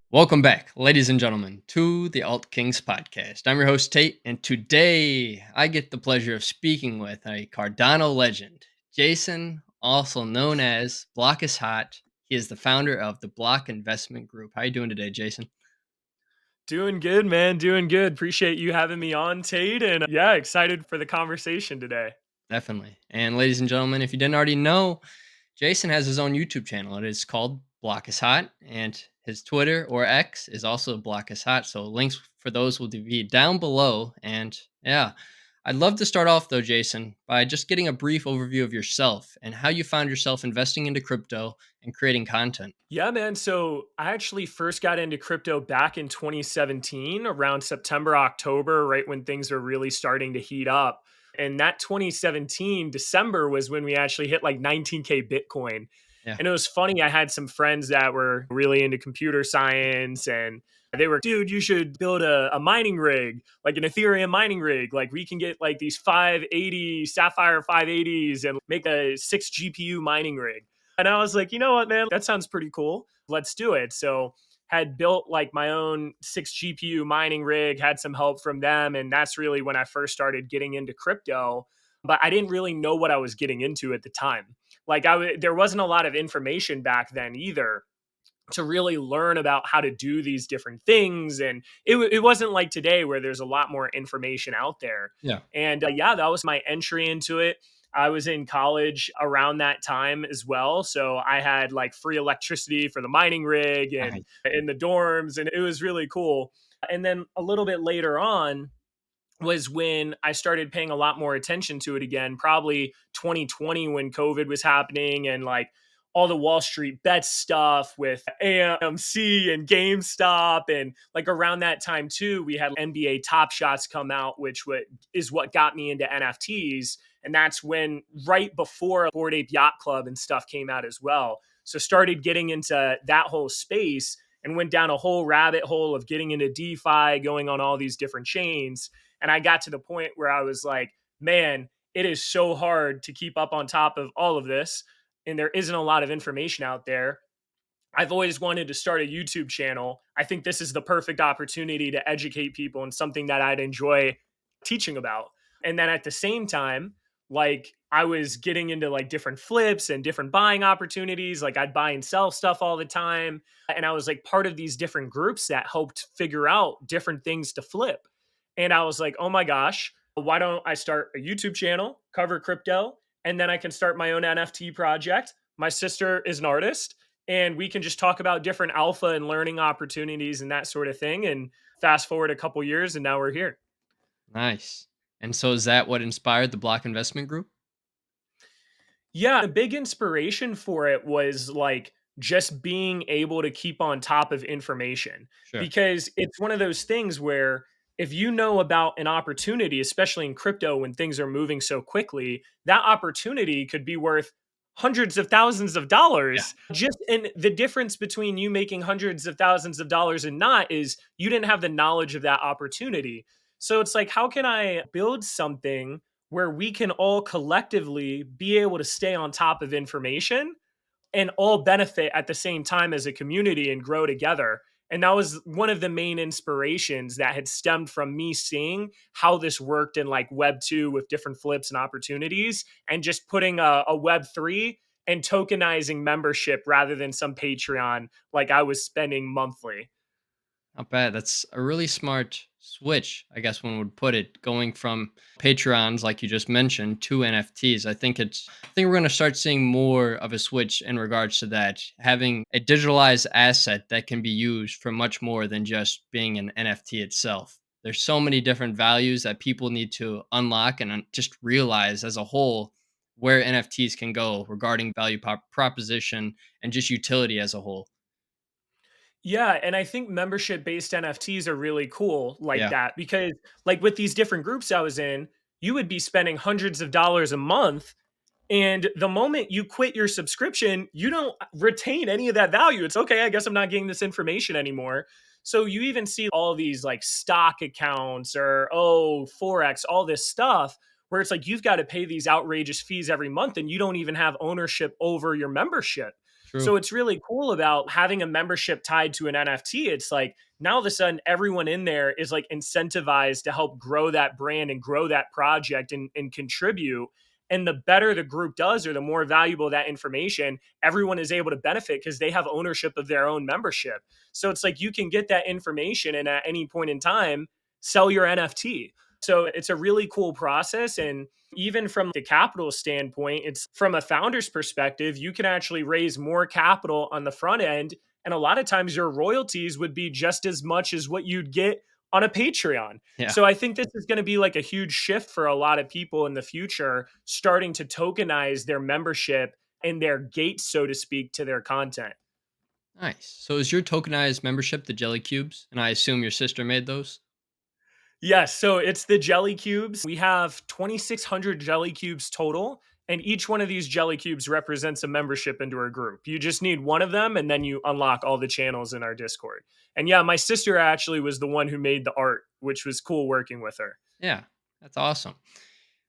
Welcome back, ladies and gentlemen, to the Alt Kings podcast. I'm your host, Tate, and today I get the pleasure of speaking with a Cardano legend, Jason, also known as BlockIsHot. He is the founder of the Block Investment Group. How you doing today, Jason? Doing good, man. Doing good. Appreciate you having me on, Tate. And yeah, excited for the conversation today. Definitely. And ladies and gentlemen, if you didn't already know, Jason has his own YouTube channel. It is called Block is Hot, and his Twitter or X is also Block is Hot. So links for those will be down below. And yeah, I'd love to start off though, Jason, by just getting a brief overview of yourself and how you found yourself investing into crypto and creating content. Yeah, man. So I actually first got into crypto back in 2017, around September, October, right when things were really starting to heat up. And that 2017 December was when we actually hit like 19K Bitcoin. Yeah. And it was funny. I had some friends that were really into computer science and they were, dude, you should build a mining rig, like an Ethereum mining rig. Like we can get like these 580 Sapphire 580s and make a 6 GPU mining rig. And I was like, you know what, man, that sounds pretty cool. Let's do it. So had built like my own 6 GPU mining rig, had some help from them. And that's really when I first started getting into crypto. But I didn't really know what I was getting into at the time. Like there wasn't a lot of information back then either to really learn about how to do these different things. And it wasn't like today where there's a lot more information out there. Yeah. And yeah, that was my entry into it. I was in college around that time as well. So I had like free electricity for the mining rig and Nice. in the dorms, and it was really cool. And then a little bit later on, was when I started paying a lot more attention to it again, probably 2020 when COVID was happening and like all the Wall Street bets stuff with AMC and GameStop. And like around that time too, we had NBA Top Shots come out, which is what got me into NFTs. And that's when right before Bored Ape Yacht Club and stuff came out as well. So started getting into that whole space and went down a whole rabbit hole of getting into DeFi, going on all these different chains. And I got to the point where I was like, man, it is so hard to keep up on top of all of this. And there isn't a lot of information out there. I've always wanted to start a YouTube channel. I think this is the perfect opportunity to educate people in something that I'd enjoy teaching about. And then at the same time, like I was getting into like different flips and different buying opportunities. Like I'd buy and sell stuff all the time. And I was like part of these different groups that helped figure out different things to flip. And I was like, oh my gosh, why don't I start a YouTube channel, cover crypto, and then I can start my own NFT project. My sister is an artist and we can just talk about different alpha and learning opportunities and that sort of thing. And fast forward a couple years, and now we're here. Nice. And so is that what inspired the Block Investment Group? Yeah, a big inspiration for it was like just being able to keep on top of information Sure. because it's one of those things where if you know about an opportunity, especially in crypto when things are moving so quickly, that opportunity could be worth hundreds of thousands of Yeah. dollars. Just and the difference between you making hundreds of thousands of dollars and not is you didn't have the knowledge of that opportunity. So it's like, how can I build something where we can all collectively be able to stay on top of information and all benefit at the same time as a community and grow together. And that was one of the main inspirations that had stemmed from me seeing how this worked in like Web 2 with different flips and opportunities, and just putting a Web 3 and tokenizing membership rather than some Patreon like I was spending monthly. Not bad. That's a really smart switch, I guess one would put it, going from Patreons, like you just mentioned, to NFTs. I think we're gonna start seeing more of a switch in regards to that, having a digitalized asset that can be used for much more than just being an NFT itself. There's so many different values that people need to unlock and just realize as a whole where NFTs can go regarding value proposition and just utility as a whole. Yeah, and I think membership-based NFTs are really cool like Yeah. that because like with these different groups I was in, you would be spending hundreds of dollars a month, and the moment you quit your subscription, you don't retain any of that value. It's okay, I guess I'm not getting this information anymore. So you even see all these like stock accounts or Forex, all this stuff where it's like you've got to pay these outrageous fees every month and you don't even have ownership over your membership. True. So it's really cool about having a membership tied to an NFT. It's like now all of a sudden everyone in there is like incentivized to help grow that brand and grow that project and contribute. And the better the group does, or the more valuable that information, everyone is able to benefit because they have ownership of their own membership. So it's like you can get that information and at any point in time sell your NFT. So it's a really cool process. And even from the capital standpoint, it's from a founder's perspective, you can actually raise more capital on the front end. And a lot of times your royalties would be just as much as what you'd get on a Patreon. Yeah. So I think this is going to be like a huge shift for a lot of people in the future, starting to tokenize their membership and their gates, so to speak, to their content. Nice. So is your tokenized membership the Jelly Cubes? And I assume your sister made those? Yes, so it's the jelly cubes. We have 2,600 jelly cubes total, and each one of these jelly cubes represents a membership into our group. You just need one of them, and then you unlock all the channels in our Discord. And yeah, my sister actually was the one who made the art, which was cool working with her. Yeah. That's awesome.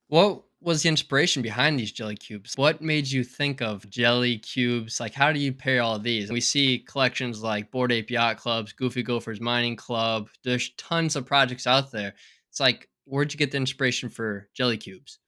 What was the inspiration behind these jelly cubes? What made you think of jelly cubes? Like, how do you pair all of these? We see collections like Bored Ape Yacht Club's, Goofy Gophers Mining Club. There's tons of projects out there. It's like, where'd you get the inspiration for jelly cubes?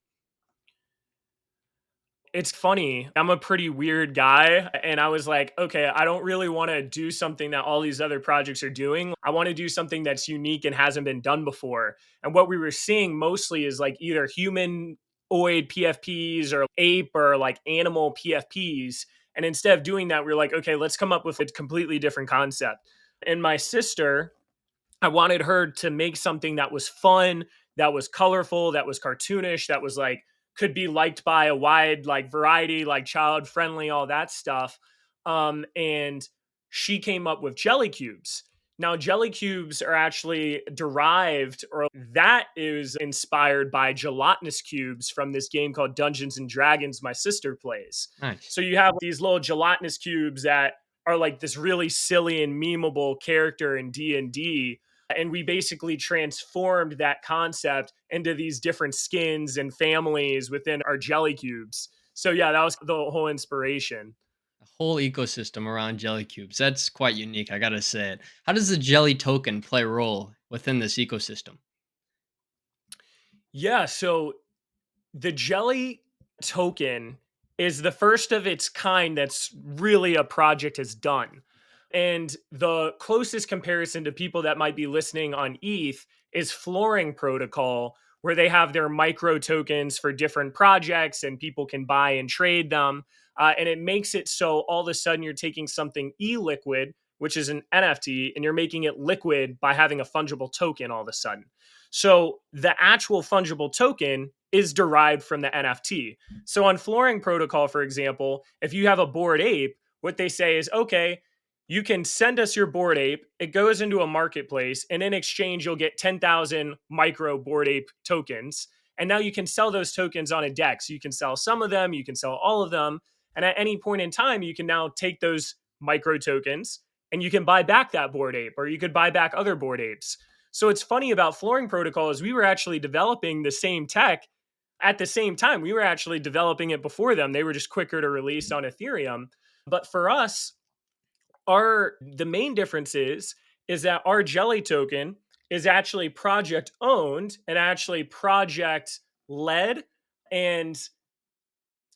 It's funny. I'm a pretty weird guy. And I was like, okay, I don't really want to do something that all these other projects are doing. I want to do something that's unique and hasn't been done before. And what we were seeing mostly is like either humanoid PFPs or ape or like animal PFPs. And instead of doing that, we were like, okay, let's come up with a completely different concept. And my sister, I wanted her to make something that was fun, that was colorful, that was cartoonish, that was like could be liked by a wide like variety, like child friendly, all that stuff. And she came up with jelly cubes. Now, jelly cubes are actually derived, or that is inspired by gelatinous cubes from this game called Dungeons and Dragons my sister plays. Nice. So you have these little gelatinous cubes that are like this really silly and memeable character in D&D, and we basically transformed that concept into these different skins and families within our jelly cubes. So yeah, that was the whole inspiration. A whole ecosystem around jelly cubes. That's quite unique, I gotta say it. How does the jelly token play a role within this ecosystem? Yeah, so the jelly token is the first of its kind that's really a project has done. And the closest comparison to people that might be listening on ETH is Flooring Protocol, where they have their micro tokens for different projects and people can buy and trade them. And it makes it so all of a sudden you're taking something e-liquid, which is an NFT, and you're making it liquid by having a fungible token all of a sudden. So the actual fungible token is derived from the NFT. So on Flooring Protocol, for example, if you have a Bored Ape, what they say is, okay, you can send us your Bored Ape. It goes into a marketplace, and in exchange, you'll get 10,000 micro Bored Ape tokens. And now you can sell those tokens on a DEX. You can sell some of them, you can sell all of them. And at any point in time, you can now take those micro tokens and you can buy back that Bored Ape, or you could buy back other Bored Apes. So it's funny about Flooring Protocol is we were actually developing the same tech at the same time. We were actually developing it before them. They were just quicker to release on Ethereum. But for us, our the main difference is that our jelly token is actually project owned and actually project led and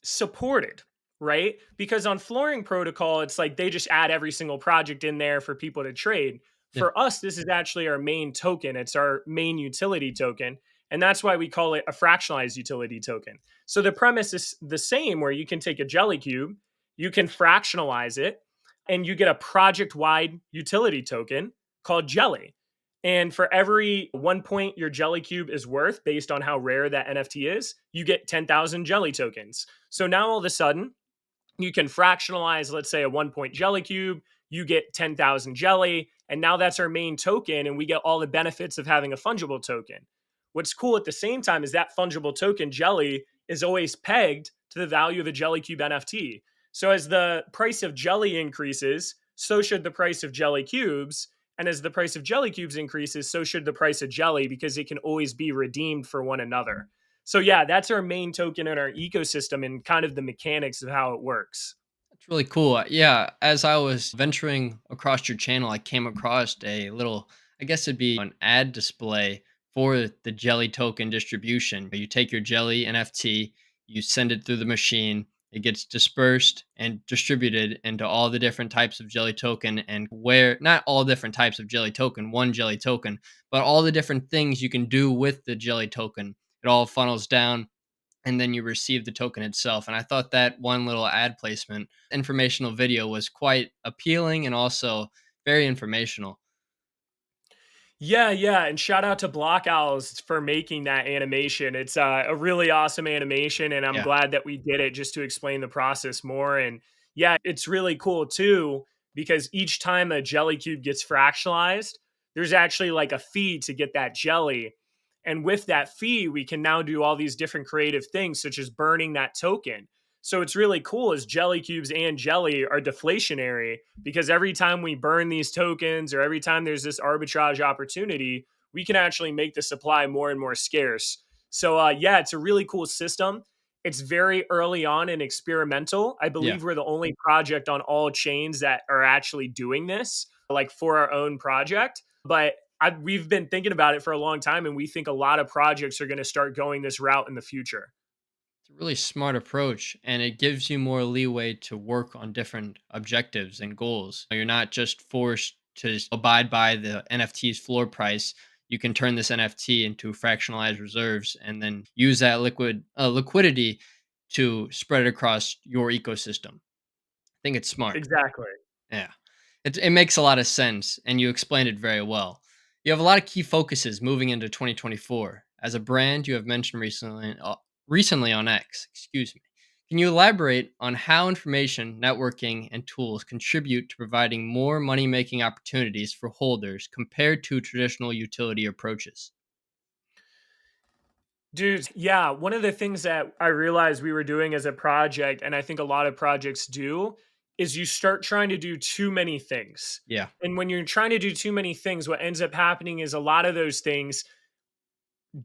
supported, right? Because on Flooring Protocol, it's like they just add every single project in there for people to trade. Yeah. For us, this is actually our main token. It's our main utility token. And that's why we call it a fractionalized utility token. So the premise is the same, where you can take a jelly cube, you can fractionalize it, and you get a project wide utility token called Jelly. And for every 1 point your jelly cube is worth, based on how rare that NFT is, you get 10,000 jelly tokens. So now all of a sudden, you can fractionalize, let's say, a 1 point jelly cube, you get 10,000 jelly, and now that's our main token, and we get all the benefits of having a fungible token. What's cool at the same time is that fungible token jelly is always pegged to the value of a jelly cube NFT. So as the price of jelly increases, so should the price of jelly cubes. And as the price of jelly cubes increases, so should the price of jelly, because it can always be redeemed for one another. So yeah, that's our main token in our ecosystem and kind of the mechanics of how it works. It's really cool. Yeah, as I was venturing across your channel, I came across a little, I guess it'd be an ad display for the Jelly token distribution. You take your Jelly NFT, you send it through the machine, it gets dispersed and distributed into all the different types of Jelly token, and where not all different types of Jelly token, one Jelly token, but all the different things you can do with the Jelly token. It all funnels down and then you receive the token itself. And I thought that one little ad placement informational video was quite appealing and also very informational. Yeah, yeah, and shout out to Block Owls for making that animation. It's a really awesome animation, and I'm Yeah. glad that we did it just to explain the process more. And yeah, it's really cool too because each time a jelly cube gets fractionalized, there's actually like a fee to get that jelly. And with that fee, we can now do all these different creative things, such as burning that token. So it's really cool as jelly cubes and jelly are deflationary because every time we burn these tokens or every time there's this arbitrage opportunity, we can actually make the supply more and more scarce. So yeah, it's a really cool system. It's very early on and experimental. I Yeah. believe we're the only project on all chains that are actually doing this, like for our own project. But we've been thinking about it for a long time, and we think a lot of projects are going to start going this route in the future. It's a really smart approach and it gives you more leeway to work on different objectives and goals. You're not just forced to abide by the NFT's floor price. You can turn this NFT into fractionalized reserves and then use that liquidity to spread it across your ecosystem. I think it's smart. Exactly. Yeah. It makes a lot of sense, and you explained it very well. You have a lot of key focuses moving into 2024. As a brand, you have mentioned recently on X, excuse me. Can you elaborate on how information, networking, and tools contribute to providing more money making opportunities for holders compared to traditional utility approaches? Dude, yeah, one of the things that I realized we were doing as a project, and I think a lot of projects do, is you start trying to do too many things. Yeah. And when you're trying to do too many things, what ends up happening is a lot of those things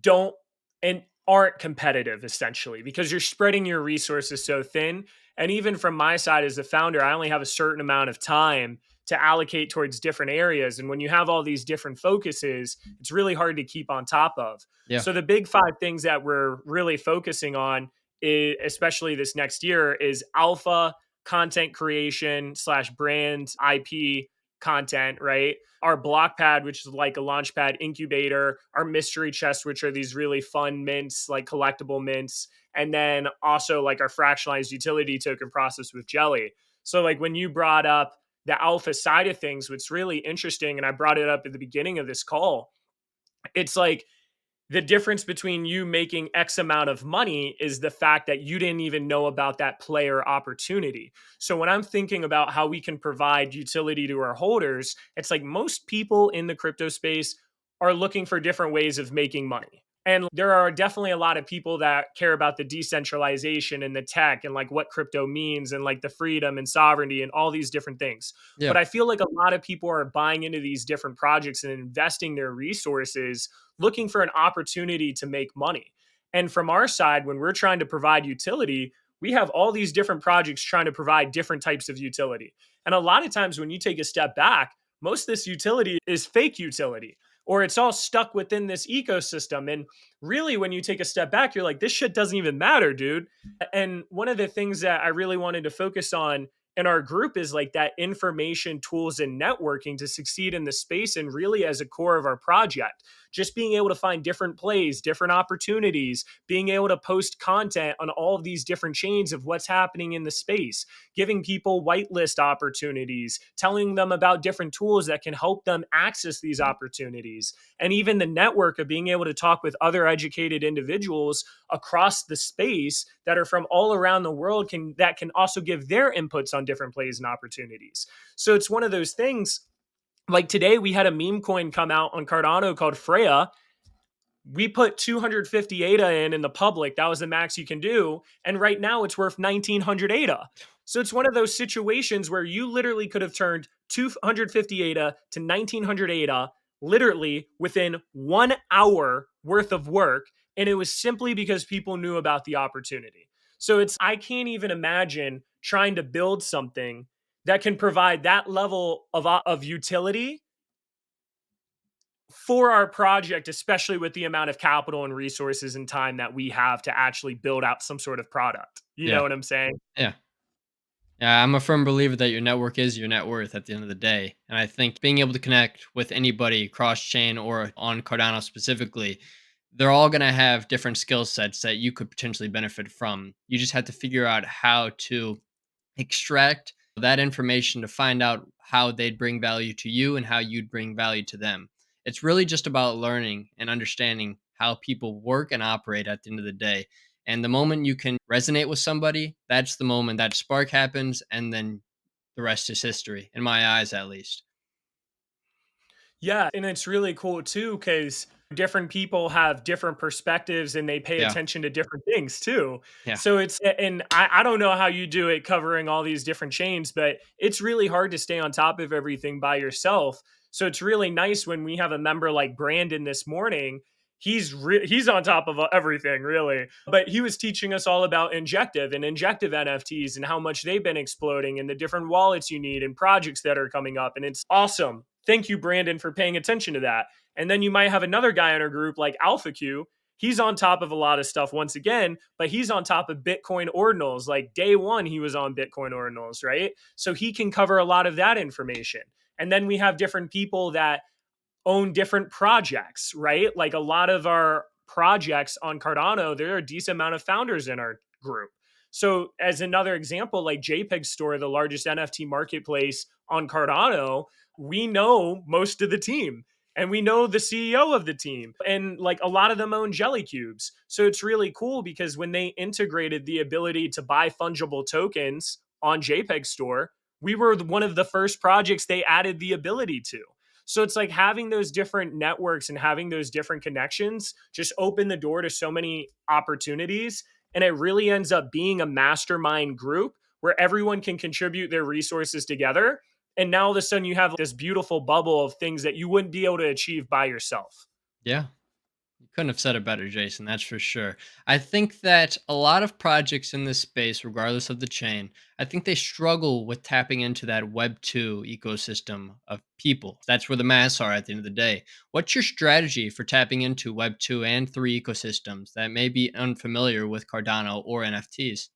don't and aren't competitive essentially because you're spreading your resources so thin. And even from my side as the founder, I only have a certain amount of time to allocate towards different areas. And when you have all these different focuses, it's really hard to keep on top of. Yeah. So the big five things that we're really focusing on, especially this next year, is alpha content creation slash brand IP content, right? Our block pad, which is like a launch pad incubator, our mystery chest, which are these really fun mints, like collectible mints, and then also like our fractionalized utility token process with Jelly. So, like when you brought up the alpha side of things, what's really interesting, and I brought it up at the beginning of this call, it's like the difference between you making X amount of money is the fact that you didn't even know about that player opportunity. So when I'm thinking about how we can provide utility to our holders, it's like most people in the crypto space are looking for different ways of making money. And there are definitely a lot of people that care about the decentralization and the tech and like what crypto means and like the freedom and sovereignty and all these different things. Yeah. But I feel like a lot of people are buying into these different projects and investing their resources looking for an opportunity to make money. And from our side, when we're trying to provide utility, we have all these different projects trying to provide different types of utility. And a lot of times when you take a step back, most of this utility is fake utility or it's all stuck within this ecosystem. And really, when you take a step back, you're like, this shit doesn't even matter, dude. And one of the things that I really wanted to focus on in our group is like that information tools and networking to succeed in the space and really as a core of our project just being able to find different plays, different opportunities, being able to post content on all of these different chains of what's happening in the space, giving people whitelist opportunities, telling them about different tools that can help them access these opportunities, and even the network of being able to talk with other educated individuals across the space that are from all around the world that can also give their inputs on different plays and opportunities. So it's one of those things like today we had a meme coin come out on Cardano called Freya. We put 250 ADA in the public. That was the max you can do. And right now it's worth 1900 ADA. So it's one of those situations where you literally could have turned 250 ADA to 1900 ADA literally within 1 hour worth of work. And it was simply because people knew about the opportunity. So I can't even imagine trying to build something that can provide that level of utility for our project, especially with the amount of capital and resources and time that we have to actually build out some sort of product. You know Yeah. what I'm saying? Yeah. Yeah, I'm a firm believer that your network is your net worth at the end of the day. And I think being able to connect with anybody cross chain or on Cardano specifically, they're all going to have different skill sets that you could potentially benefit from. You just have to figure out how to extract that information to find out how they'd bring value to you and how you'd bring value to them. It's really just about learning and understanding how people work and operate at the end of the day. And the moment you can resonate with somebody, that's the moment that spark happens. And then the rest is history, in my eyes, at least. Yeah, and it's really cool too because different people have different perspectives and they pay Yeah. attention to different things too. Yeah. So and I don't know how you do it covering all these different chains, but it's really hard to stay on top of everything by yourself. So it's really nice when we have a member like Brandon this morning. He's on top of everything really, but he was teaching us all about injective NFTs and how much they've been exploding and the different wallets you need and projects that are coming up, and it's awesome. Thank you, Brandon, for paying attention to that. And then you might have another guy in our group like Alpha Q. He's on top of a lot of stuff once again, but he's on top of Bitcoin ordinals. Like day one, he was on Bitcoin ordinals, right? So he can cover a lot of that information. And then we have different people that own different projects, right? Like a lot of our projects on Cardano, there are a decent amount of founders in our group. So, as another example, like JPEG Store, the largest NFT marketplace on Cardano, we know most of the team and we know the CEO of the team. And like a lot of them own JellyCubes. So, it's really cool because when they integrated the ability to buy fungible tokens on JPEG Store, we were one of the first projects they added the ability to. So it's like having those different networks and having those different connections just open the door to so many opportunities. And it really ends up being a mastermind group where everyone can contribute their resources together. And now all of a sudden you have this beautiful bubble of things that you wouldn't be able to achieve by yourself. Yeah. You couldn't have said it better, Jason. That's for sure. I think that a lot of projects in this space, regardless of the chain, I think they struggle with tapping into that Web 2 ecosystem of people. That's where the mass are at the end of the day. What's your strategy for tapping into Web 2 and 3 ecosystems that may be unfamiliar with Cardano or NFTs?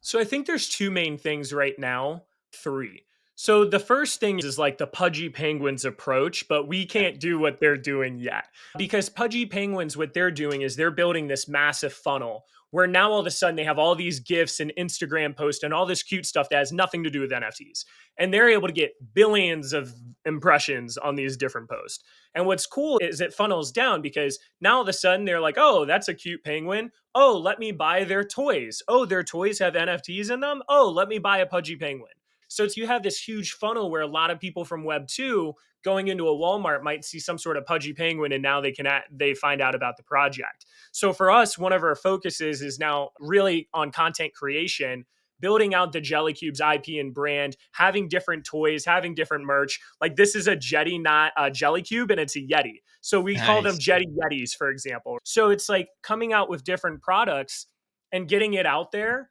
So I think there's two main things right now, three. So the first thing is like the Pudgy Penguins approach, but we Yeah. can't do what they're doing yet. Because Pudgy Penguins, what they're doing is they're building this massive funnel where now all of a sudden they have all these GIFs and Instagram posts and all this cute stuff that has nothing to do with NFTs. And they're able to get billions of impressions on these different posts. And what's cool is it funnels down because now all of a sudden they're like, oh, that's a cute penguin. Oh, let me buy their toys. Oh, their toys have NFTs in them. Oh, let me buy a Pudgy Penguin. So you have this huge funnel where a lot of people from Web 2 going into a Walmart might see some sort of Pudgy Penguin and now they find out about the project. So for us, one of our focuses is now really on content creation, building out the JellyCubes IP and brand, having different toys, having different merch. Like this is a Jetty, not a JellyCube, and it's a Yeti. So we call them Nice. Jetty Yetis, for example. So it's like coming out with different products and getting it out there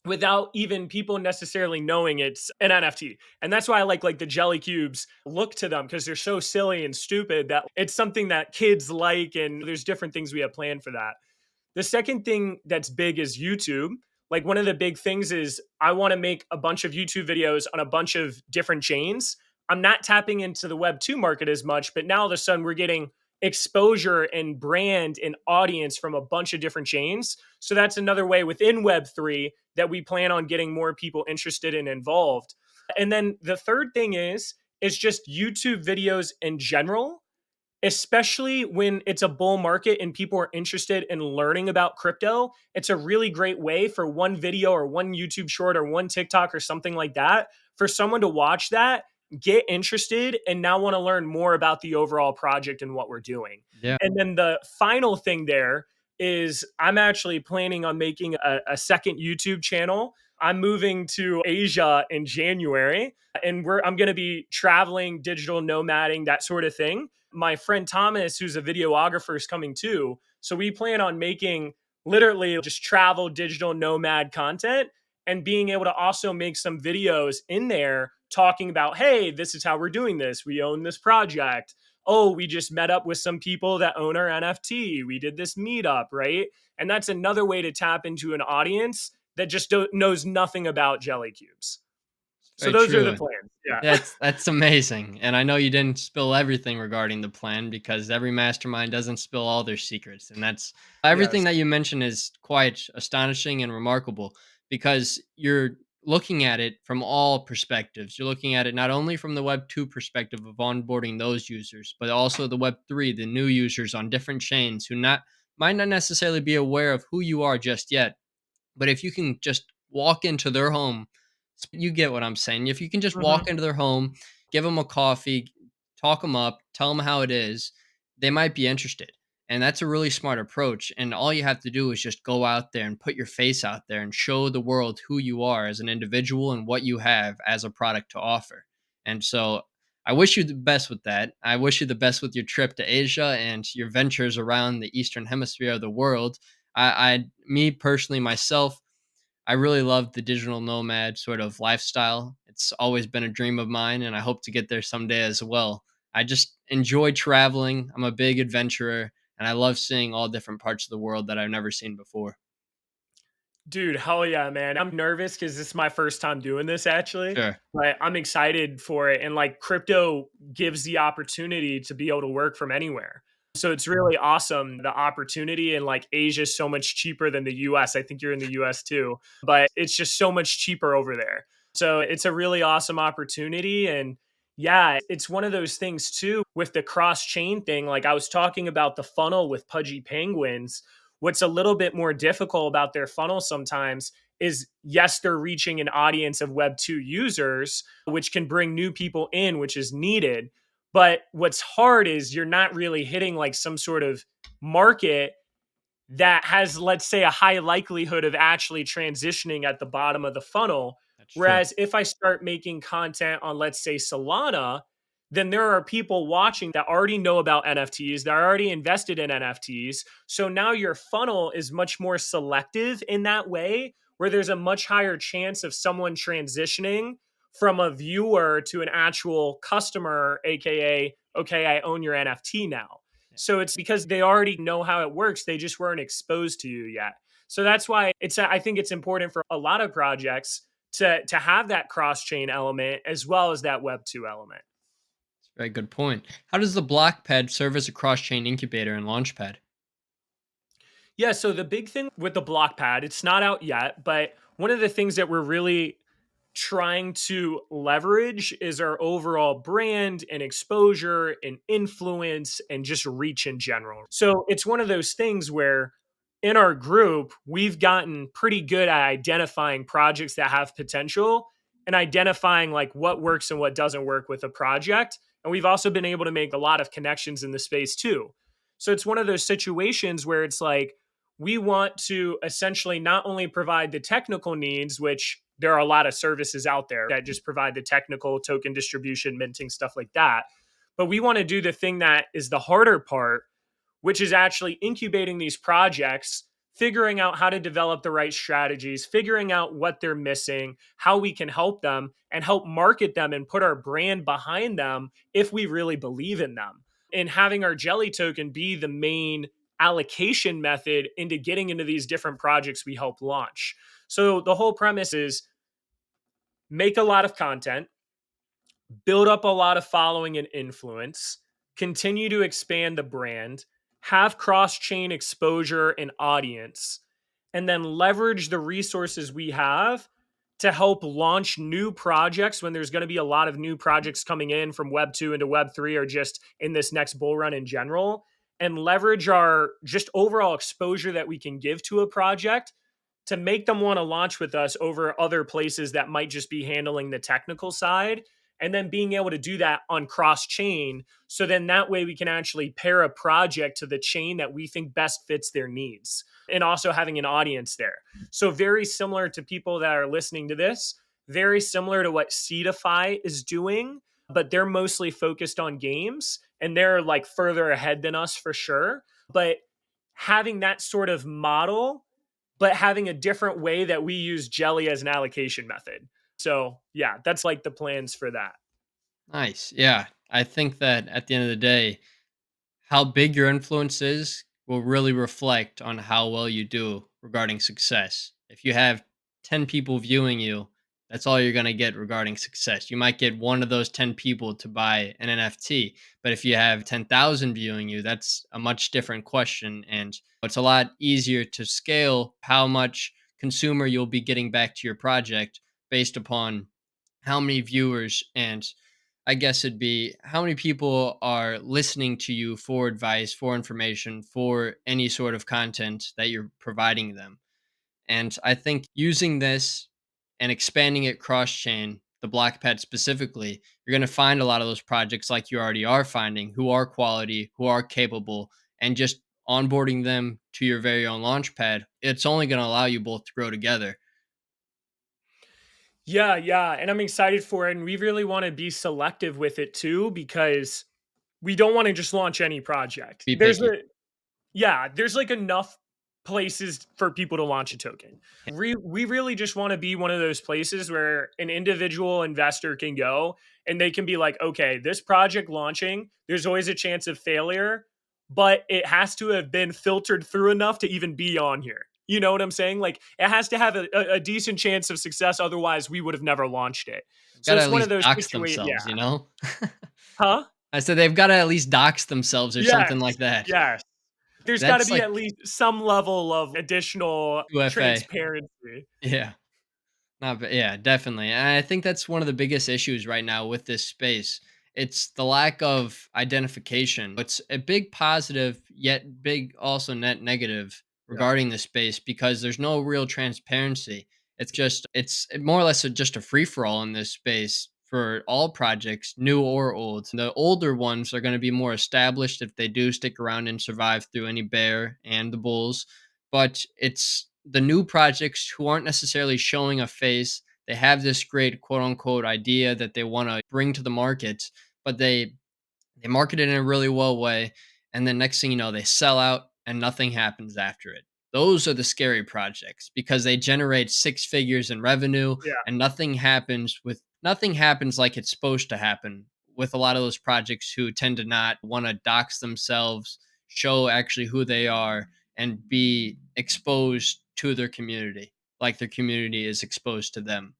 without even people necessarily knowing it's an NFT. And that's why I like the Jelly Cubes look to them because they're so silly and stupid that it's something that kids like and there's different things we have planned for that. The second thing that's big is YouTube. Like one of the big things is I want to make a bunch of YouTube videos on a bunch of different chains. I'm not tapping into the Web 2 market as much, but now all of a sudden we're getting exposure and brand and audience from a bunch of different chains. So that's another way within Web 3 that we plan on getting more people interested and involved. And then the third thing is just YouTube videos in general, especially when it's a bull market and people are interested in learning about crypto. It's a really great way for one video or one YouTube short or one TikTok or something like that for someone to watch that, get interested, and now want to learn more about the overall project and what we're doing. Yeah. And then the final thing there is I'm actually planning on making a second YouTube channel. I'm moving to Asia in January and I'm going to be traveling, digital nomading, that sort of thing. My friend Thomas, who's a videographer, is coming too. So we plan on making literally just travel digital nomad content, and being able to also make some videos in there talking about, hey, this is how we're doing this. We own this project. Oh, we just met up with some people that own our NFT. We did this meetup, right? And that's another way to tap into an audience that just knows nothing about JellyCubes. So Very those are the true. plans. Yeah. That's amazing. And I know you didn't spill everything regarding the plan because every mastermind doesn't spill all their secrets. And that's everything Yes. that you mentioned is quite astonishing and remarkable because you're looking at it from all perspectives. You're looking at it not only from the Web 2 perspective of onboarding those users, but also the Web 3, the new users on different chains who not might not necessarily be aware of who you are just yet. But if you can just walk into their home, you get what I'm saying. If you can just walk Hmm. into their home, give them a coffee, talk them up, tell them how it is, they might be interested. And that's a really smart approach. And all you have to do is just go out there and put your face out there and show the world who you are as an individual and what you have as a product to offer. And so I wish you the best with that. I wish you the best with your trip to Asia and your ventures around the Eastern Hemisphere of the world. Me personally, myself, I really love the digital nomad sort of lifestyle. It's always been a dream of mine, and I hope to get there someday as well. I just enjoy traveling. I'm a big adventurer, and I love seeing all different parts of the world that I've never seen before. Dude, hell yeah, man. I'm nervous because this is my first time doing this actually, Sure. but I'm excited for it. And like crypto gives the opportunity to be able to work from anywhere. So it's really awesome. The opportunity in like Asia is so much cheaper than the US. I think you're in the US too, but it's just so much cheaper over there. So it's a really awesome opportunity. And yeah, it's one of those things too with the cross chain thing. Like I was talking about the funnel with Pudgy Penguins. What's a little bit more difficult about their funnel sometimes is yes, they're reaching an audience of Web 2 users, which can bring new people in, which is needed. But what's hard is you're not really hitting like some sort of market that has, let's say, a high likelihood of actually transitioning at the bottom of the funnel. That's true. Whereas if I start making content on, let's say, Solana, then there are people watching that already know about NFTs, that are already invested in NFTs. So now your funnel is much more selective in that way, where there's a much higher chance of someone transitioning from a viewer to an actual customer, AKA, okay, I own your NFT now. Yeah. So it's because they already know how it works. They just weren't exposed to you yet. So that's why I think it's important for a lot of projects to have that cross chain element as well as that Web 2 element. Very good point. How does the Blockpad serve as a cross-chain incubator and launchpad? Yeah, so the big thing with the block pad, it's not out yet, but one of the things that we're really trying to leverage is our overall brand and exposure and influence and just reach in general. So it's one of those things where in our group, we've gotten pretty good at identifying projects that have potential and identifying like what works and what doesn't work with a project. And we've also been able to make a lot of connections in the space too. So it's one of those situations where it's like, we want to essentially not only provide the technical needs, which there are a lot of services out there that just provide the technical token distribution, minting, stuff like that. But we want to do the thing that is the harder part, which is actually incubating these projects, figuring out how to develop the right strategies, figuring out what they're missing, how we can help them and help market them and put our brand behind them if we really believe in them. And having our Jelly token be the main allocation method into getting into these different projects we help launch. So the whole premise is make a lot of content, build up a lot of following and influence, continue to expand the brand, have cross chain exposure and audience, and then leverage the resources we have to help launch new projects when there's going to be a lot of new projects coming in from Web 2 into Web 3 or just in this next bull run in general, and leverage our just overall exposure that we can give to a project to make them want to launch with us over other places that might just be handling the technical side, and then being able to do that on cross chain. So then that way we can actually pair a project to the chain that we think best fits their needs, and also having an audience there. So very similar to people that are listening to this, very similar to what Seedify is doing, but they're mostly focused on games and they're like further ahead than us for sure. But having that sort of model, but having a different way that we use Jelly as an allocation method. So yeah, that's like the plans for that. Nice. Yeah. I think that at the end of the day, how big your influence is will really reflect on how well you do regarding success. If you have 10 people viewing you, that's all you're going to get regarding success. You might get one of those 10 people to buy an NFT, but if you have 10,000 viewing you, that's a much different question. And it's a lot easier to scale how much consumer you'll be getting back to your project based upon how many viewers and I guess it'd be how many people are listening to you for advice, for information, for any sort of content that you're providing them. And I think using this and expanding it cross chain, the block pad specifically, you're going to find a lot of those projects like you already are finding who are quality, who are capable, and just onboarding them to your very own launch pad. It's only going to allow you both to grow together. Yeah, yeah. And I'm excited for it. And we really want to be selective with it too, because we don't want to just launch any project. Be There's picky. a Yeah, there's like enough places for people to launch a token. We really just want to be one of those places where an individual investor can go and they can be like, okay, this project launching, there's always a chance of failure, but it has to have been filtered through enough to even be on here. You know what I'm saying? Like it has to have a decent chance of success. Otherwise, we would have never launched it. Got So to it's at one of least those dox situations. Yeah. themselves, you know? Huh? I said they've got to at least dox themselves or Yes. something like that. Yes. There's gotta That's be like at least some level of additional 2FA. transparency. Yeah. Not ba yeah, definitely, and I think that's one of the biggest issues right now with this space. It's the lack of identification. It's a big positive, yet big also net negative Yeah. regarding this space because there's no real transparency. It's more or less just a free for all in this space for all projects, new or old. The older ones are going to be more established if they do stick around and survive through any bear and the bulls. But it's the new projects who aren't necessarily showing a face. They have this great quote unquote idea that they want to bring to the market, but they market it in a really well way, and then next thing you know, they sell out and nothing happens after it. Those are the scary projects because they generate six figures in revenue Yeah. and nothing happens like it's supposed to happen with a lot of those projects who tend to not want to dox themselves, show actually who they are, and be exposed to their community like their community is exposed to them.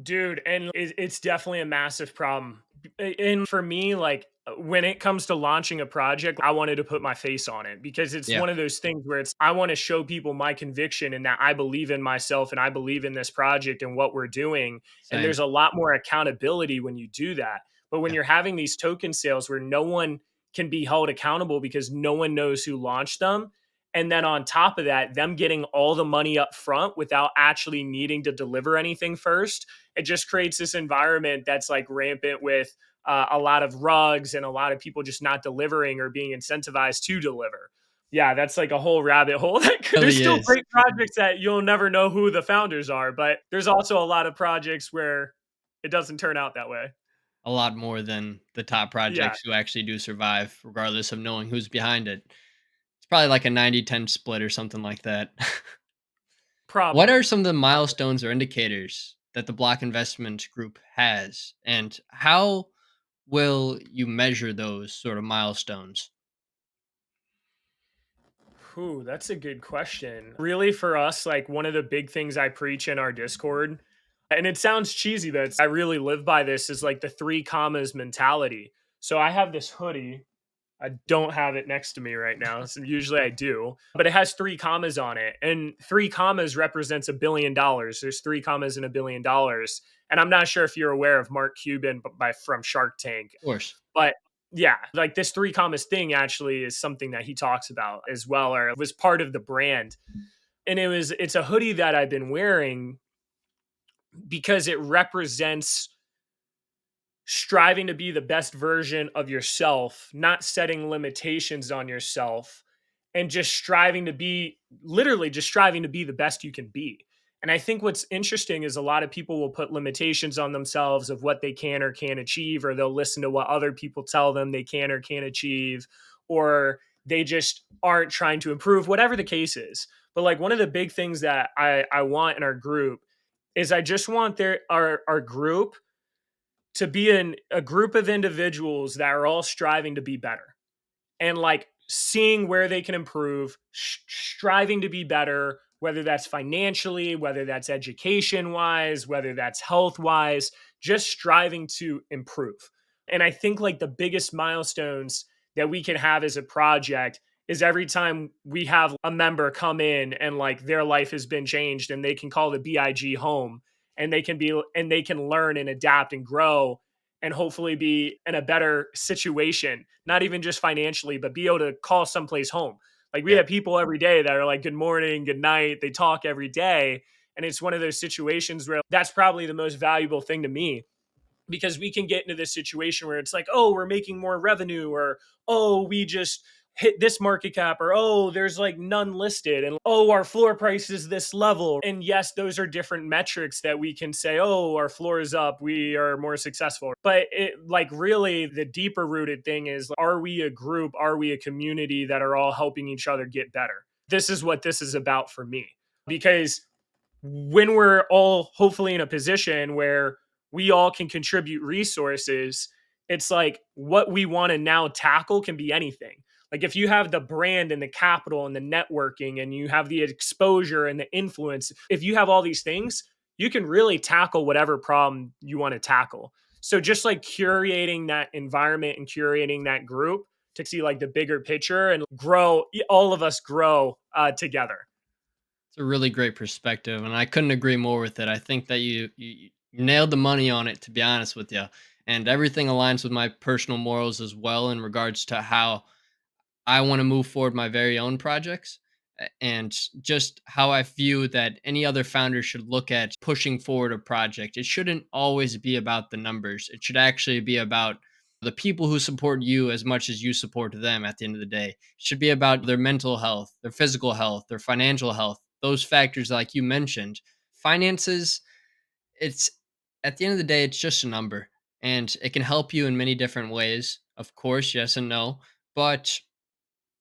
Dude, and it's definitely a massive problem. And for me, like when it comes to launching a project, I wanted to put my face on it because it's Yeah, one of those things where it's I want to show people my conviction and that I believe in myself and I believe in this project and what we're doing. And same. there's a lot more accountability when you do that. But when Yeah, you're having these token sales where no one can be held accountable because no one knows who launched them, and then on top of that, them getting all the money up front without actually needing to deliver anything first, it just creates this environment that's like rampant with a lot of rugs and a lot of people just not delivering or being incentivized to deliver. Yeah, that's like a whole rabbit hole. There's really still is great projects that you'll never know who the founders are, but there's also a lot of projects where it doesn't turn out that way. a lot more than the top Yeah, projects who actually do survive, regardless of knowing who's behind it. It's probably like a 90-10 split or something like that. What are probably. some of the milestones or indicators that the Block Investment Group has, and how will you measure those sort of milestones? Ooh, that's a good question. Really, for us, like one of the big things I preach in our Discord, and it sounds cheesy, but I really live by this, is like the three commas mentality. So I have this hoodie. I don't have it next to me right now. So usually I do, but it has three commas on it, and three commas represents $1 billion. There's three commas in $1 billion, and I'm not sure if you're aware of Mark Cuban by from Shark Tank, Of course. but yeah, like this three commas thing actually is something that he talks about as well, or it was part of the brand. And it's a hoodie that I've been wearing because it represents striving to be the best version of yourself, not setting limitations on yourself, and just striving to be literally just striving to be the best you can be. And I think what's interesting is a lot of people will put limitations on themselves of what they can or can't achieve, or they'll listen to what other people tell them they can or can't achieve, or they just aren't trying to improve, whatever the case is. But like one of the big things that I want in our group is I just want our group to be a group of individuals that are all striving to be better and like seeing where they can improve, striving to be better, whether that's financially, whether that's education wise, whether that's health wise, just striving to improve. And I think like the biggest milestones that we can have as a project is every time we have a member come in and like their life has been changed and they can call the BIG home and they can learn and adapt and grow and hopefully be in a better situation, not even just financially, but be able to call someplace home. Like we Yeah. have people every day that are like, good morning, good night. They talk every day. And it's one of those situations where that's probably the most valuable thing to me because we can get into this situation where it's like, oh, we're making more revenue, or oh, we just hit this market cap, or oh, there's like none listed, and oh, our floor price is this level. And yes, those are different metrics that we can say, oh, our floor is up, we are more successful. But it like really the deeper rooted thing is, are we a group, are we a community that are all helping each other get better? This is what this is about for me. Because when we're all hopefully in a position where we all can contribute resources, it's like what we want to now tackle can be anything. Like if you have the brand and the capital and the networking and you have the exposure and the influence, if you have all these things, you can really tackle whatever problem you want to tackle. So just like curating that environment and curating that group to see like the bigger picture and grow, all of us grow together. It's a really great perspective, and I couldn't agree more with it. I think that you nailed the money on it, to be honest with you. And everything aligns with my personal morals as well in regards to how I want to move forward my very own projects and just how I view that any other founder should look at pushing forward a project. It shouldn't always be about the numbers. It should actually be about the people who support you as much as you support them at the end of the day. It should be about their mental health, their physical health, their financial health, those factors like you mentioned. Finances, it's at the end of the day, it's just a number and it can help you in many different ways. Of course, yes and no, but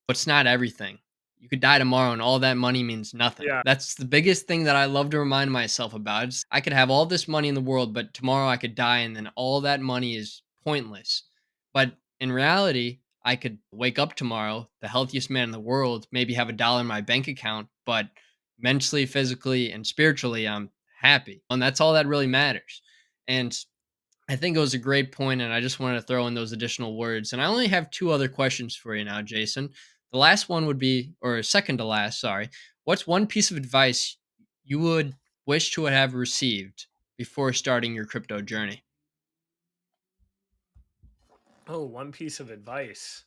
it's not everything. You could die tomorrow and all that money means nothing. Yeah. That's the biggest thing that I love to remind myself about. I could have all this money in the world, but tomorrow I could die and then all that money is pointless. But in reality, I could wake up tomorrow, the healthiest man in the world, maybe have $1 in my bank account, but mentally, physically, and spiritually, I'm happy. And that's all that really matters. And I think it was a great point, and I just wanted to throw in those additional words. And I only have two other questions for you now, Jason. The last one would be, or second to last, sorry. What's one piece of advice you would wish to have received before starting your crypto journey? Oh, one piece of advice.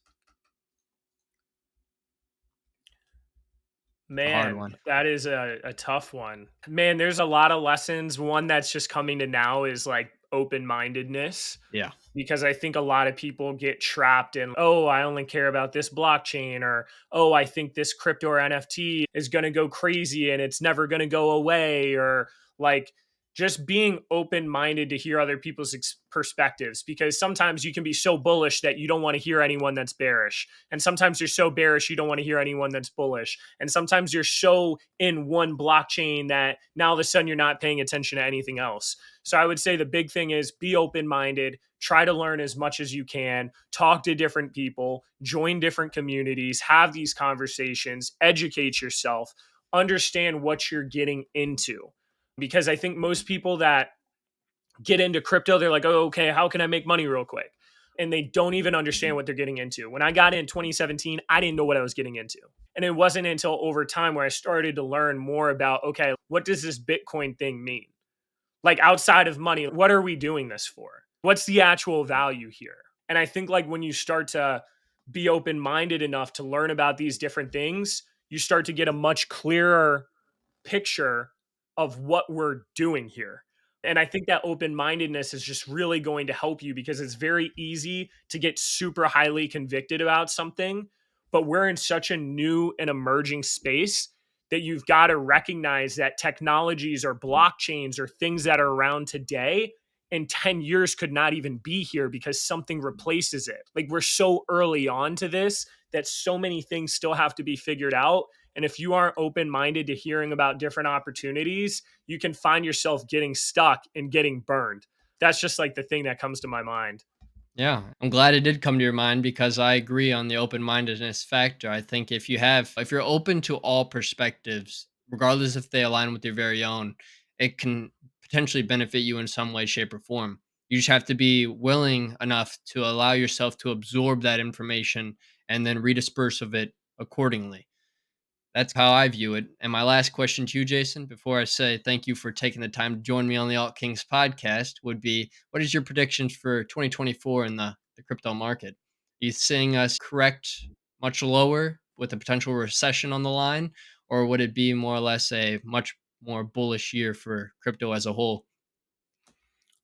A hard Man, one. that is a tough one. Man, there's a lot of lessons. One that's just coming to now is like open mindedness, Yeah. because I think a lot of people get trapped in, oh, I only care about this blockchain, or oh, I think this crypto or NFT is going to go crazy and it's never going to go away, or like just being open minded to hear other people's perspectives, because sometimes you can be so bullish that you don't want to hear anyone that's bearish. And sometimes you're so bearish, you don't want to hear anyone that's bullish. And sometimes you're so in one blockchain that now all of a sudden you're not paying attention to anything else. So I would say the big thing is be open minded, try to learn as much as you can, talk to different people, join different communities, have these conversations, educate yourself, understand what you're getting into. Because I think most people that get into crypto, they're like, oh, okay, how can I make money real quick? And they don't even understand what they're getting into. When I got in 2017, I didn't know what I was getting into. And it wasn't until over time where I started to learn more about, okay, what does this Bitcoin thing mean? Like outside of money, what are we doing this for? What's the actual value here? And I think like when you start to be open minded enough to learn about these different things, you start to get a much clearer picture of what we're doing here. And I think that open mindedness is just really going to help you, because it's very easy to get super highly convicted about something. But we're in such a new and emerging space that you've got to recognize that technologies or blockchains or things that are around today in 10 years could not even be here because something replaces it. Like we're so early on to this that so many things still have to be figured out. And if you aren't open minded to hearing about different opportunities, you can find yourself getting stuck and getting burned. That's just like the thing that comes to my mind. Yeah, I'm glad it did come to your mind because I agree on the open-mindedness factor. I think if you're open to all perspectives, regardless if they align with your very own, it can potentially benefit you in some way, shape, or form. You just have to be willing enough to allow yourself to absorb that information and then redisperse of it accordingly. That's how I view it. And my last question to you, Jason, before I say thank you for taking the time to join me on the Alt Kings podcast, would be what is your predictions for 2024 in the crypto market? Are you seeing us correct much lower with a potential recession on the line, or would it be more or less a much more bullish year for crypto as a whole?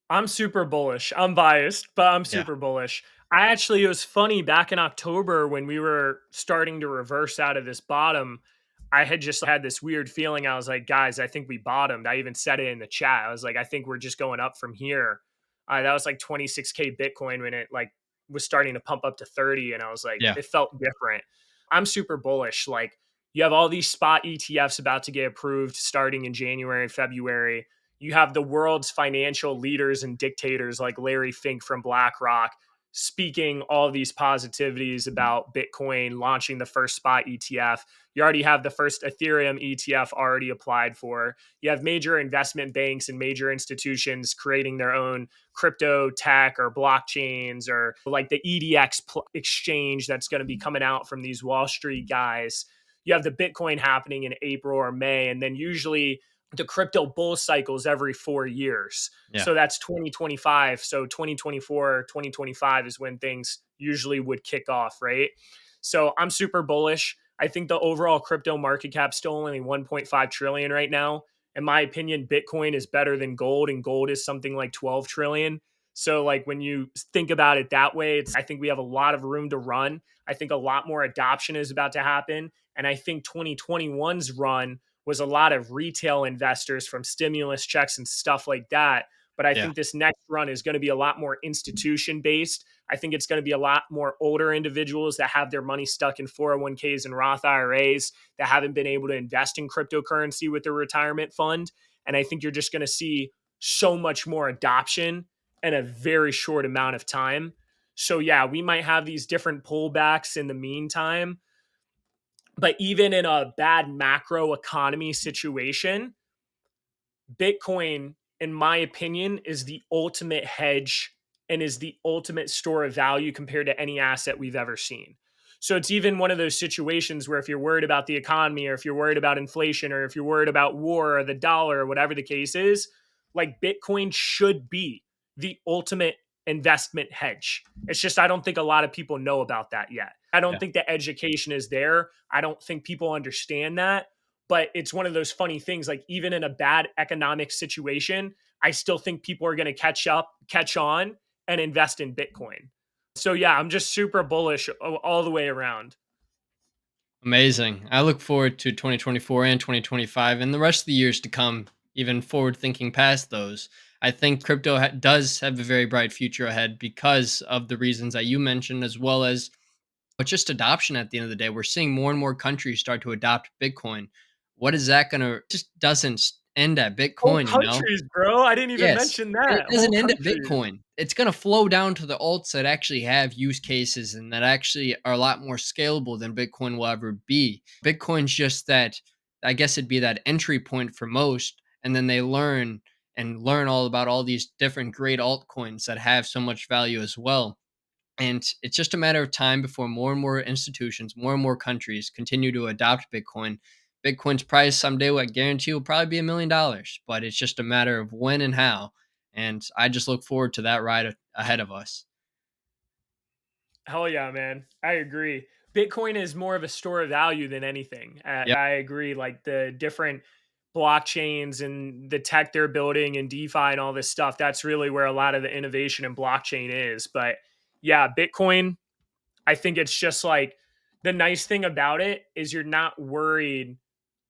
I'm super bullish. I'm biased, but I'm Yeah. super bullish. It was funny back in October when we were starting to reverse out of this bottom. I had just had this weird feeling. I was like, guys, I think we bottomed. I even said it in the chat. I was like, I think we're just going up from here. That was like 26K Bitcoin when it like was starting to pump up to 30. And I was like, Yeah. it felt different. I'm super bullish. Like, you have all these spot ETFs about to get approved starting in January, February. You have the world's financial leaders and dictators like Larry Fink from BlackRock speaking all these positivities about Bitcoin, launching the first spot ETF. You already have the first Ethereum ETF already applied for. You have major investment banks and major institutions creating their own crypto tech or blockchains, or like the EDX exchange that's going to be coming out from these Wall Street guys. You have the Bitcoin happening in April or May, and then usually the crypto bull cycles every 4 years. Yeah. So that's 2025. So 2024, 2025 is when things usually would kick off, right? So I'm super bullish. I think the overall crypto market cap still only 1.5 trillion right now. In my opinion, Bitcoin is better than gold, and gold is something like 12 trillion. So like when you think about it that way, I think we have a lot of room to run. I think a lot more adoption is about to happen. And I think 2021's run was a lot of retail investors from stimulus checks and stuff like that. But I Yeah. think this next run is going to be a lot more institution based. I think it's going to be a lot more older individuals that have their money stuck in 401ks and Roth IRAs that haven't been able to invest in cryptocurrency with their retirement fund. And I think you're just going to see so much more adoption in a very short amount of time. So, yeah, we might have these different pullbacks in the meantime, but even in a bad macro economy situation, Bitcoin, in my opinion, is the ultimate hedge and is the ultimate store of value compared to any asset we've ever seen. So it's even one of those situations where if you're worried about the economy, or if you're worried about inflation, or if you're worried about war or the dollar or whatever the case is, like Bitcoin should be the ultimate investment hedge. It's just I don't think a lot of people know about that yet. I don't Yeah. think the education is there. I don't think people understand that. But it's one of those funny things. Like, even in a bad economic situation, I still think people are going to catch on, and invest in Bitcoin. So yeah, I'm just super bullish all the way around. Amazing. I look forward to 2024 and 2025 and the rest of the years to come, even forward thinking past those. I think crypto does have a very bright future ahead because of the reasons that you mentioned, as well as but just adoption at the end of the day. We're seeing more and more countries start to adopt Bitcoin. What is that going to just doesn't end at Whole Bitcoin, you know? countries, bro. I didn't even Yes, mention and it that. Whole doesn't end at countries. Bitcoin. It's gonna flow down to the alts that actually have use cases and that actually are a lot more scalable than Bitcoin will ever be. Bitcoin's just that I guess it'd be that entry point for most, and then they learn all about all these different great altcoins that have so much value as well. And it's just a matter of time before more and more institutions, more and more countries continue to adopt Bitcoin. Bitcoin's price someday, I guarantee, will probably be $1 million, but it's just a matter of when and how. And I just look forward to that ride ahead of us. Hell yeah, man. I agree. Bitcoin is more of a store of value than anything. Yep, I agree. Like the different blockchains and the tech they're building and DeFi and all this stuff, that's really where a lot of the innovation in blockchain is. But yeah, Bitcoin, I think it's just like the nice thing about it is you're not worried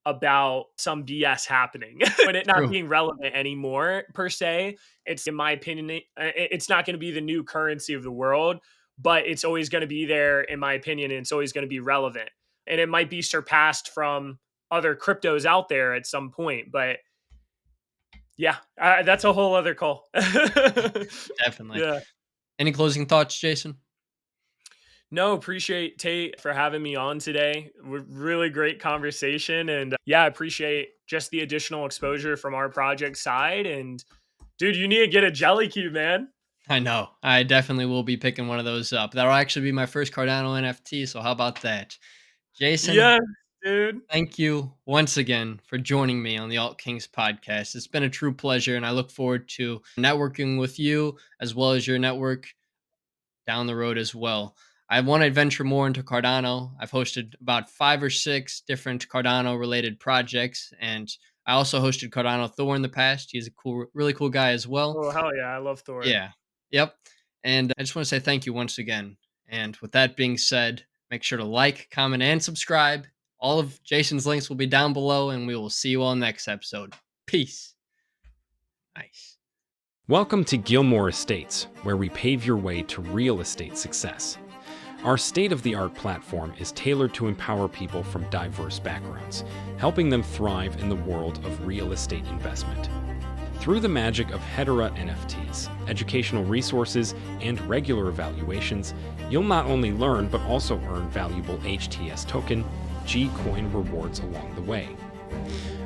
about some BS happening, but it not true. being relevant anymore per se. It's in my opinion, it's not going to be the new currency of the world, but it's always going to be there, in my opinion, and it's always going to be relevant. And it might be surpassed from other cryptos out there at some point. But yeah, that's a whole other call. Definitely. Yeah. Any closing thoughts, Jason? No, appreciate Tate for having me on today. Really great conversation. And yeah, I appreciate just the additional exposure from our project side. And dude, you need to get a JellyCube, man. I know. I definitely will be picking one of those up. That'll actually be my first Cardano NFT. So how about that? Jason, Yes, dude. thank you once again for joining me on the Alt Kings podcast. It's been a true pleasure, and I look forward to networking with you as well as your network down the road as well. I want to venture more into Cardano. I've hosted about 5 or 6 different Cardano related projects, and I also hosted Cardano Thor in the past. He's a cool, really cool guy as well. Oh, hell yeah. I love Thor. Yeah. Yep. And I just want to say thank you once again. And with that being said, make sure to like, comment, and subscribe. All of Jason's links will be down below, and we will see you all next episode. Peace. Nice. Welcome to Gilmore Estates, where we pave your way to real estate success. Our state-of-the-art platform is tailored to empower people from diverse backgrounds, helping them thrive in the world of real estate investment. Through the magic of Hedera NFTs, educational resources, and regular evaluations, you'll not only learn but also earn valuable HTS token, G-Coin rewards along the way.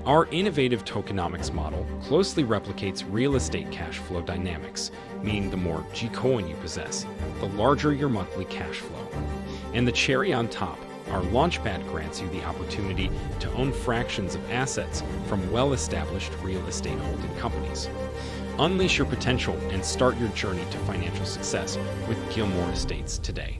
Our innovative tokenomics model closely replicates real estate cash flow dynamics, meaning the more G-Coin you possess, the larger your monthly cash flow. And the cherry on top, our Launchpad grants you the opportunity to own fractions of assets from well-established real estate holding companies. Unleash your potential and start your journey to financial success with Gilmore Estates today.